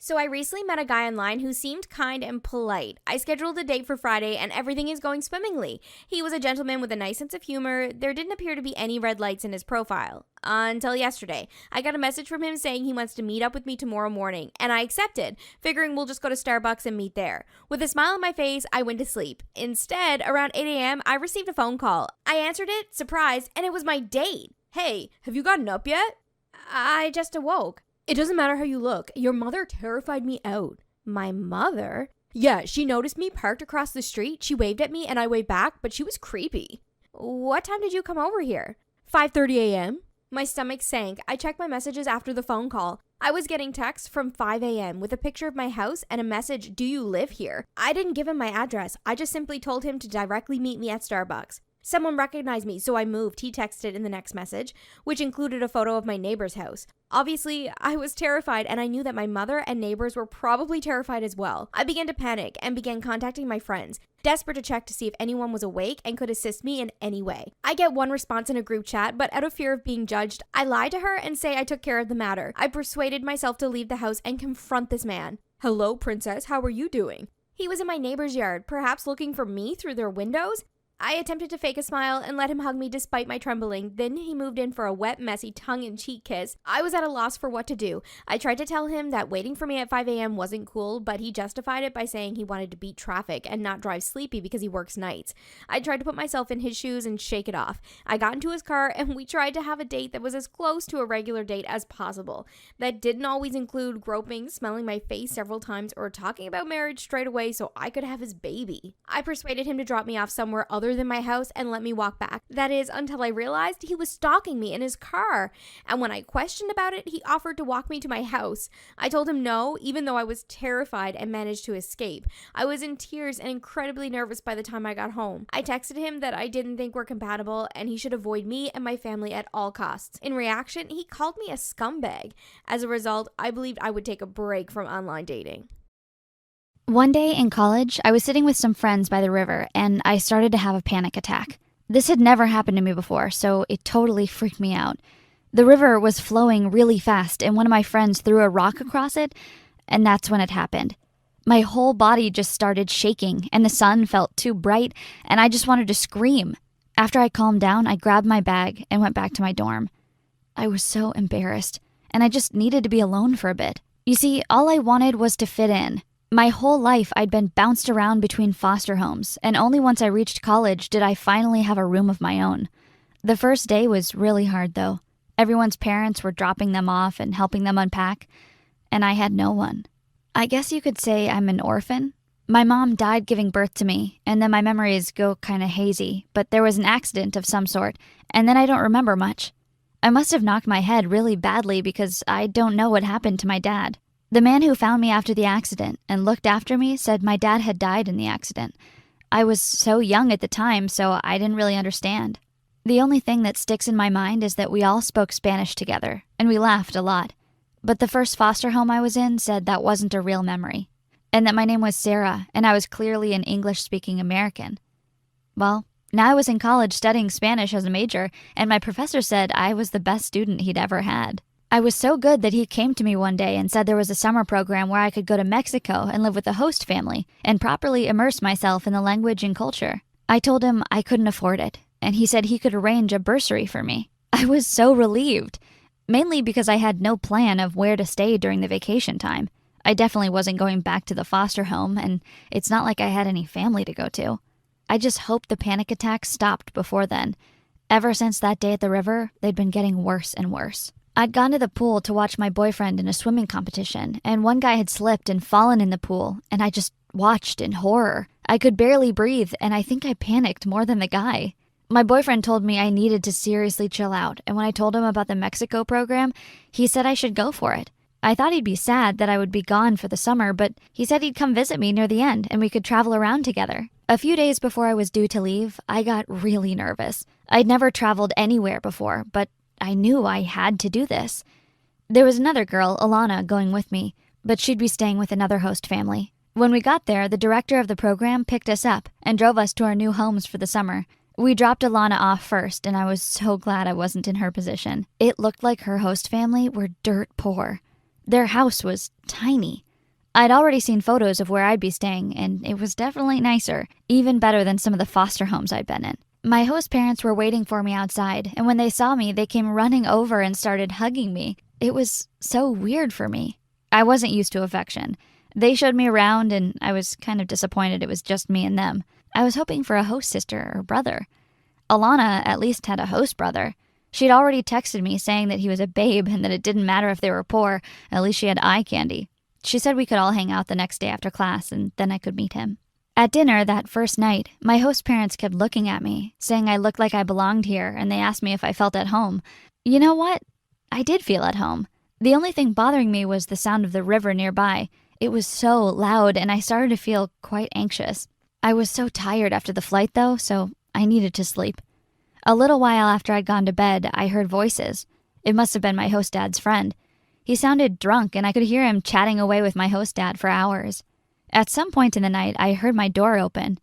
So I recently met a guy online who seemed kind and polite. I scheduled a date for Friday and everything is going swimmingly. He was a gentleman with a nice sense of humor. There didn't appear to be any red lights in his profile. Until yesterday. I got a message from him saying he wants to meet up with me tomorrow morning, and I accepted, figuring we'll just go to Starbucks and meet there. With a smile on my face, I went to sleep. Instead, around 8 a.m., I received a phone call. I answered it, surprised, and it was my date. "Hey, have you gotten up yet?" "I just awoke." "It doesn't matter how you look. Your mother terrified me out." "My mother?" "Yeah, she noticed me parked across the street. She waved at me and I waved back, but she was creepy." "What time did you come over here?" 5:30 a.m. My stomach sank. I checked my messages after the phone call. I was getting texts from 5 a.m. with a picture of my house and a message, "Do you live here?" I didn't give him my address. I just simply told him to directly meet me at Starbucks. Someone recognized me, so I moved, he texted in the next message, which included a photo of my neighbor's house. Obviously, I was terrified, and I knew that my mother and neighbors were probably terrified as well. I began to panic and began contacting my friends, desperate to check to see if anyone was awake and could assist me in any way. I get one response in a group chat, but out of fear of being judged, I lie to her and say I took care of the matter. I persuaded myself to leave the house and confront this man. "Hello, princess, how are you doing?" He was in my neighbor's yard, perhaps looking for me through their windows. I attempted to fake a smile and let him hug me despite my trembling. Then he moved in for a wet, messy, tongue-in-cheek kiss. I was at a loss for what to do. I tried to tell him that waiting for me at 5 a.m. wasn't cool, but he justified it by saying he wanted to beat traffic and not drive sleepy because he works nights. I tried to put myself in his shoes and shake it off. I got into his car and we tried to have a date that was as close to a regular date as possible. That didn't always include groping, smelling my face several times, or talking about marriage straight away so I could have his baby. I persuaded him to drop me off somewhere other than my house and let me walk back. That is, until I realized he was stalking me in his car. And when I questioned about it, he offered to walk me to my house. I told him no, even though I was terrified, and managed to escape. I was in tears and incredibly nervous by the time I got home. I texted him that I didn't think we're compatible and he should avoid me and my family at all costs. In reaction, he called me a scumbag. As a result, I believed I would take a break from online dating. One day in college, I was sitting with some friends by the river and I started to have a panic attack. This had never happened to me before, so it totally freaked me out. The river was flowing really fast and one of my friends threw a rock across it, and that's when it happened. My whole body just started shaking and the sun felt too bright and I just wanted to scream. After I calmed down, I grabbed my bag and went back to my dorm. I was so embarrassed and I just needed to be alone for a bit. You see, all I wanted was to fit in. My whole life, I'd been bounced around between foster homes, and only once I reached college did I finally have a room of my own. The first day was really hard, though. Everyone's parents were dropping them off and helping them unpack, and I had no one. I guess you could say I'm an orphan. My mom died giving birth to me, and then my memories go kinda hazy, but there was an accident of some sort, and then I don't remember much. I must have knocked my head really badly because I don't know what happened to my dad. The man who found me after the accident and looked after me said my dad had died in the accident. I was so young at the time, so I didn't really understand. The only thing that sticks in my mind is that we all spoke Spanish together, and we laughed a lot. But the first foster home I was in said that wasn't a real memory, and that my name was Sarah, and I was clearly an English-speaking American. Well, now I was in college studying Spanish as a major, and my professor said I was the best student he'd ever had. I was so good that he came to me one day and said there was a summer program where I could go to Mexico and live with a host family and properly immerse myself in the language and culture. I told him I couldn't afford it, and he said he could arrange a bursary for me. I was so relieved, mainly because I had no plan of where to stay during the vacation time. I definitely wasn't going back to the foster home, and it's not like I had any family to go to. I just hoped the panic attacks stopped before then. Ever since that day at the river, they'd been getting worse and worse. I'd gone to the pool to watch my boyfriend in a swimming competition, and one guy had slipped and fallen in the pool, and I just watched in horror. I could barely breathe, and I think I panicked more than the guy. My boyfriend told me I needed to seriously chill out, and when I told him about the Mexico program, he said I should go for it. I thought he'd be sad that I would be gone for the summer, but he said he'd come visit me near the end, and we could travel around together. A few days before I was due to leave, I got really nervous. I'd never traveled anywhere before, but I knew I had to do this. There was another girl, Alana, going with me, but she'd be staying with another host family. When we got there, the director of the program picked us up and drove us to our new homes for the summer. We dropped Alana off first, and I was so glad I wasn't in her position. It looked like her host family were dirt poor. Their house was tiny. I'd already seen photos of where I'd be staying, and it was definitely nicer, even better than some of the foster homes I'd been in. My host parents were waiting for me outside, and when they saw me, they came running over and started hugging me. It was so weird for me. I wasn't used to affection. They showed me around, and I was kind of disappointed it was just me and them. I was hoping for a host sister or brother. Alana at least had a host brother. She'd already texted me saying that he was a babe and that it didn't matter if they were poor, at least she had eye candy. She said we could all hang out the next day after class, and then I could meet him. At dinner that first night, my host parents kept looking at me, saying I looked like I belonged here, and they asked me if I felt at home. You know what? I did feel at home. The only thing bothering me was the sound of the river nearby. It was so loud, and I started to feel quite anxious. I was so tired after the flight, though, so I needed to sleep. A little while after I'd gone to bed, I heard voices. It must have been my host dad's friend. He sounded drunk, and I could hear him chatting away with my host dad for hours. At some point in the night, I heard my door open.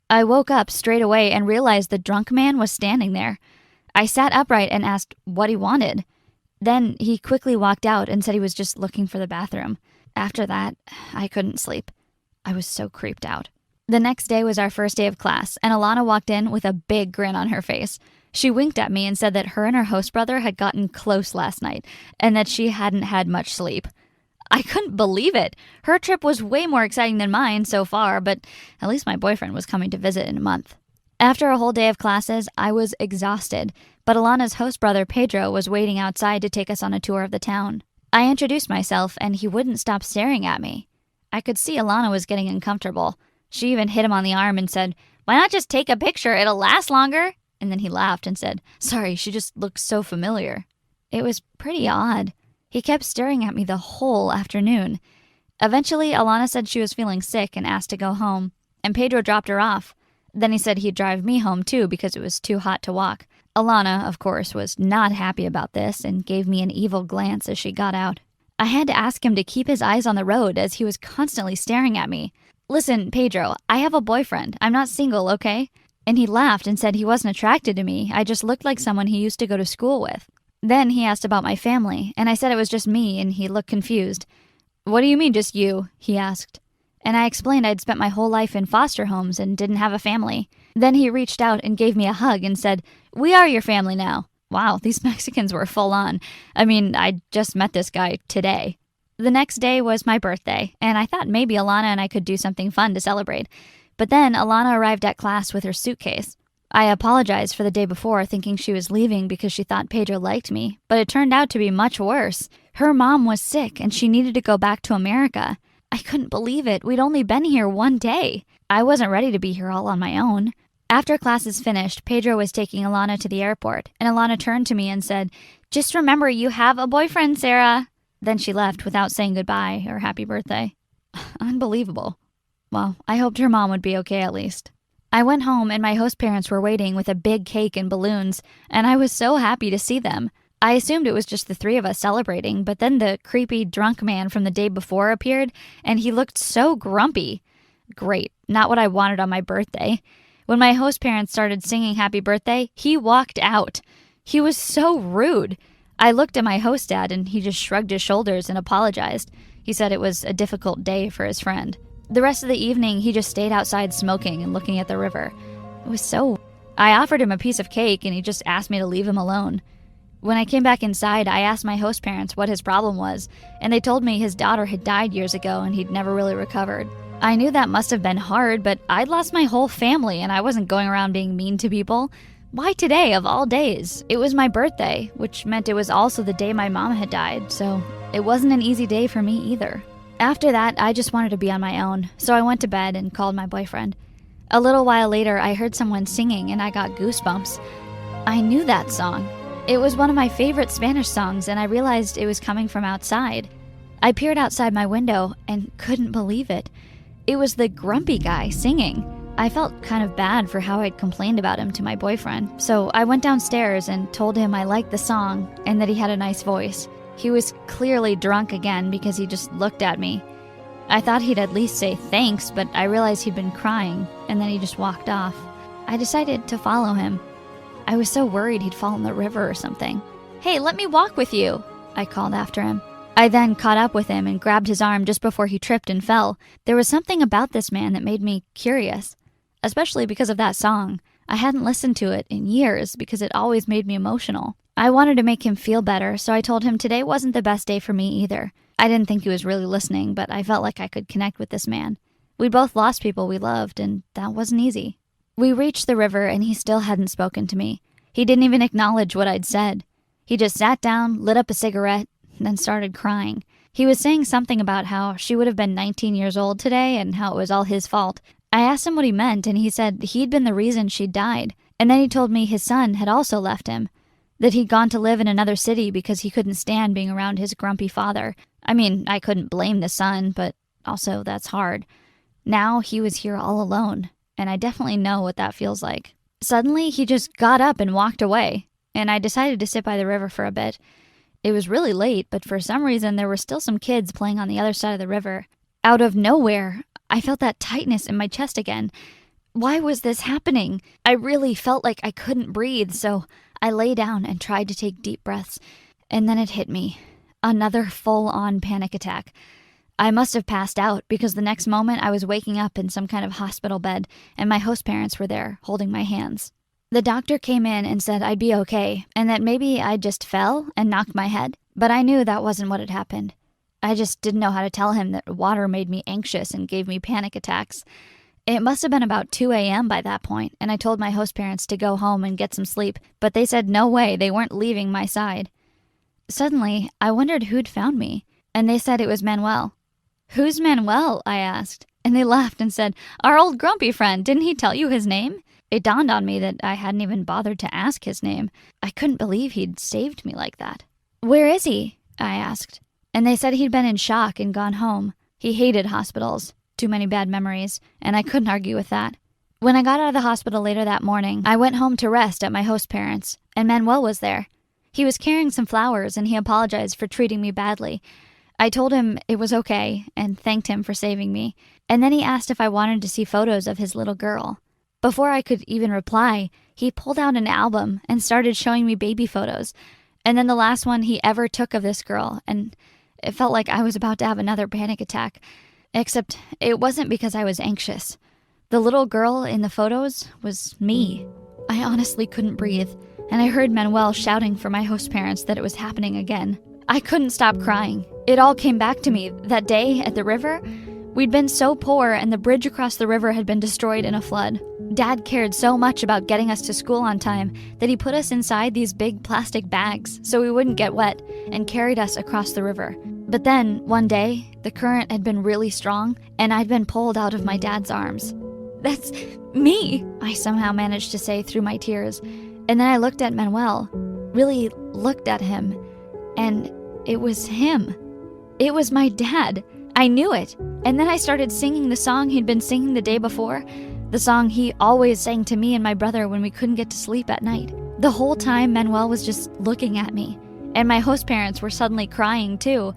I woke up straight away and realized the drunk man was standing there. I sat upright and asked what he wanted. Then he quickly walked out and said he was just looking for the bathroom. After that, I couldn't sleep. I was so creeped out. The next day was our first day of class, and Alana walked in with a big grin on her face. She winked at me and said that her and her host brother had gotten close last night, and that she hadn't had much sleep. I couldn't believe it. Her trip was way more exciting than mine so far, but at least my boyfriend was coming to visit in a month. After a whole day of classes, I was exhausted, but Alana's host brother Pedro was waiting outside to take us on a tour of the town. I introduced myself, and he wouldn't stop staring at me. I could see Alana was getting uncomfortable. She even hit him on the arm and said, "Why not just take a picture? It'll last longer." And then he laughed and said, "Sorry, she just looks so familiar." It was pretty odd. He kept staring at me the whole afternoon. Eventually, Alana said she was feeling sick and asked to go home, and Pedro dropped her off. Then he said he'd drive me home too because it was too hot to walk. Alana, of course, was not happy about this and gave me an evil glance as she got out. I had to ask him to keep his eyes on the road as he was constantly staring at me. "Listen, Pedro, I have a boyfriend. I'm not single, okay?" And he laughed and said he wasn't attracted to me. I just looked like someone he used to go to school with. Then he asked about my family, and I said it was just me, and he looked confused. "What do you mean, just you?" he asked. And I explained I'd spent my whole life in foster homes and didn't have a family. Then he reached out and gave me a hug and said, "We are your family now." Wow, these Mexicans were full on. I mean, I just met this guy today. The next day was my birthday, and I thought maybe Alana and I could do something fun to celebrate. But then Alana arrived at class with her suitcase. I apologized for the day before, thinking she was leaving because she thought Pedro liked me, but it turned out to be much worse. Her mom was sick, and she needed to go back to America. I couldn't believe it. We'd only been here one day. I wasn't ready to be here all on my own. After classes finished, Pedro was taking Alana to the airport, and Alana turned to me and said, "Just remember you have a boyfriend, Sarah." Then she left without saying goodbye or happy birthday. Unbelievable. Well, I hoped her mom would be okay at least. I went home and my host parents were waiting with a big cake and balloons, and I was so happy to see them. I assumed it was just the three of us celebrating, but then the creepy drunk man from the day before appeared, and he looked so grumpy. Great, not what I wanted on my birthday. When my host parents started singing happy birthday, he walked out. He was so rude. I looked at my host dad, and he just shrugged his shoulders and apologized. He said it was a difficult day for his friend. The rest of the evening, he just stayed outside smoking and looking at the river. It was so... I offered him a piece of cake, and he just asked me to leave him alone. When I came back inside, I asked my host parents what his problem was, and they told me his daughter had died years ago and he'd never really recovered. I knew that must have been hard, but I'd lost my whole family and I wasn't going around being mean to people. Why today, of all days? It was my birthday, which meant it was also the day my mom had died, so it wasn't an easy day for me either. After that, I just wanted to be on my own, so I went to bed and called my boyfriend. A little while later, I heard someone singing and I got goosebumps. I knew that song. It was one of my favorite Spanish songs, and I realized it was coming from outside. I peered outside my window and couldn't believe it. It was the grumpy guy singing. I felt kind of bad for how I'd complained about him to my boyfriend, so I went downstairs and told him I liked the song and that he had a nice voice. He was clearly drunk again because he just looked at me. I thought he'd at least say thanks, but I realized he'd been crying, and then he just walked off. I decided to follow him. I was so worried he'd fall in the river or something. "Hey, let me walk with you," I called after him. I then caught up with him and grabbed his arm just before he tripped and fell. There was something about this man that made me curious, especially because of that song. I hadn't listened to it in years because it always made me emotional. I wanted to make him feel better, so I told him today wasn't the best day for me either. I didn't think he was really listening, but I felt like I could connect with this man. We both lost people we loved, and that wasn't easy. We reached the river, and he still hadn't spoken to me. He didn't even acknowledge what I'd said. He just sat down, lit up a cigarette, and then started crying. He was saying something about how she would have been 19 years old today and how it was all his fault. I asked him what he meant, and he said he'd been the reason she'd died. And then he told me his son had also left him, that he'd gone to live in another city because he couldn't stand being around his grumpy father. I mean, I couldn't blame the son, but also that's hard. Now he was here all alone, and I definitely know what that feels like. Suddenly, he just got up and walked away, and I decided to sit by the river for a bit. It was really late, but for some reason there were still some kids playing on the other side of the river. Out of nowhere, I felt that tightness in my chest again. Why was this happening? I really felt like I couldn't breathe, so I lay down and tried to take deep breaths. And then it hit me. Another full-on panic attack. I must have passed out because the next moment I was waking up in some kind of hospital bed and my host parents were there holding my hands. The doctor came in and said I'd be okay and that maybe I just fell and knocked my head, but I knew that wasn't what had happened. I just didn't know how to tell him that water made me anxious and gave me panic attacks. It must have been about 2 a.m. by that point, and I told my host parents to go home and get some sleep, but they said no way, they weren't leaving my side. Suddenly, I wondered who'd found me, and they said it was Manuel. "Who's Manuel?" I asked, and they laughed and said, "Our old grumpy friend, didn't he tell you his name?" It dawned on me that I hadn't even bothered to ask his name. I couldn't believe he'd saved me like that. "Where is he?" I asked, and they said he'd been in shock and gone home. He hated hospitals. Too many bad memories, and I couldn't argue with that. When I got out of the hospital later that morning, I went home to rest at my host parents', and Manuel was there. He was carrying some flowers, and he apologized for treating me badly. I told him it was okay, and thanked him for saving me, and then he asked if I wanted to see photos of his little girl. Before I could even reply, he pulled out an album and started showing me baby photos, and then the last one he ever took of this girl, and it felt like I was about to have another panic attack. Except it wasn't because I was anxious. The little girl in the photos was me. I honestly couldn't breathe, and I heard Manuel shouting for my host parents that it was happening again. I couldn't stop crying. It all came back to me. That day at the river, we'd been so poor and the bridge across the river had been destroyed in a flood. Dad cared so much about getting us to school on time that he put us inside these big plastic bags so we wouldn't get wet and carried us across the river. But then, one day, the current had been really strong and I'd been pulled out of my dad's arms. "That's me," I somehow managed to say through my tears. And then I looked at Manuel, really looked at him, and it was him. It was my dad. I knew it. And then I started singing the song he'd been singing the day before, the song he always sang to me and my brother when we couldn't get to sleep at night. The whole time Manuel was just looking at me, and my host parents were suddenly crying too,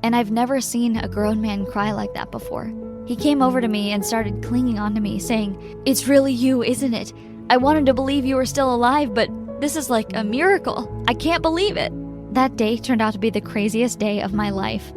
and I've never seen a grown man cry like that before. He came over to me and started clinging onto me, saying, "It's really you, isn't it? I wanted to believe you were still alive, but this is like a miracle. I can't believe it." That day turned out to be the craziest day of my life.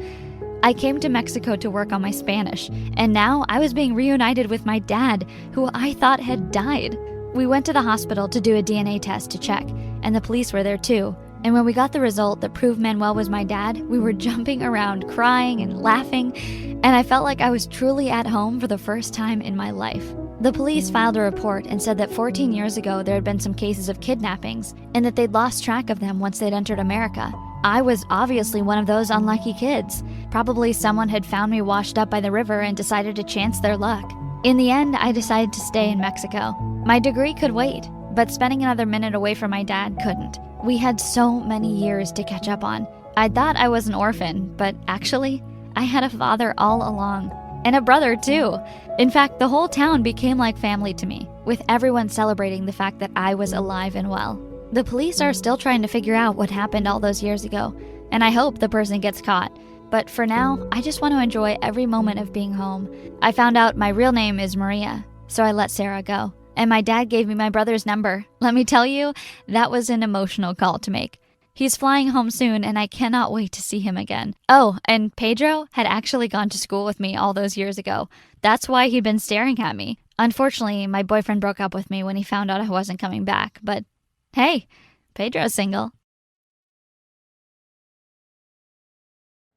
I came to Mexico to work on my Spanish, and now I was being reunited with my dad, who I thought had died. We went to the hospital to do a DNA test to check, and the police were there too. And when we got the result that proved Manuel was my dad, we were jumping around, crying and laughing, and I felt like I was truly at home for the first time in my life. The police filed a report and said that 14 years ago there had been some cases of kidnappings, and that they'd lost track of them once they'd entered America. I was obviously one of those unlucky kids. Probably someone had found me washed up by the river and decided to chance their luck. In the end, I decided to stay in Mexico. My degree could wait, but spending another minute away from my dad couldn't. We had so many years to catch up on. I thought I was an orphan, but actually, I had a father all along. And a brother, too. In fact, the whole town became like family to me, with everyone celebrating the fact that I was alive and well. The police are still trying to figure out what happened all those years ago, and I hope the person gets caught. But for now, I just want to enjoy every moment of being home. I found out my real name is Maria, so I let Sarah go. And my dad gave me my brother's number. Let me tell you, that was an emotional call to make. He's flying home soon, and I cannot wait to see him again. Oh, and Pedro had actually gone to school with me all those years ago. That's why he'd been staring at me. Unfortunately, my boyfriend broke up with me when he found out I wasn't coming back, but hey, Pedro's single.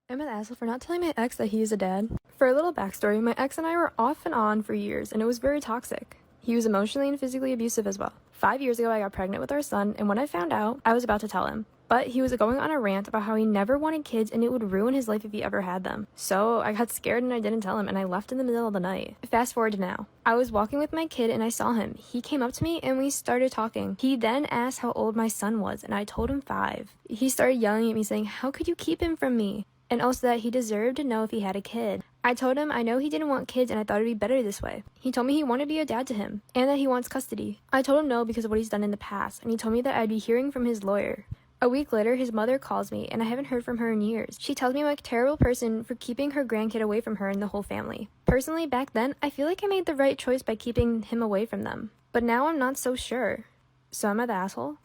I'm an asshole for not telling my ex that he is a dad. For a little backstory, my ex and I were off and on for years, and it was very toxic. He was emotionally and physically abusive as well. 5 years ago, I got pregnant with our son, and when I found out, I was about to tell him. But he was going on a rant about how he never wanted kids and it would ruin his life if he ever had them. So I got scared and I didn't tell him, and I left in the middle of the night. Fast forward to now. I was walking with my kid and I saw him. He came up to me and we started talking. He then asked how old my son was, and I told him 5. He started yelling at me saying, "How could you keep him from me?" And also that he deserved to know if he had a kid. I told him I know he didn't want kids and I thought it'd be better this way. He told me he wanted to be a dad to him and that he wants custody. I told him no because of what he's done in the past, and he told me that I'd be hearing from his lawyer. A week later, his mother calls me, and I haven't heard from her in years. She tells me I'm a terrible person for keeping her grandkid away from her and the whole family. Personally, back then, I feel like I made the right choice by keeping him away from them. But now I'm not so sure. So am I the asshole?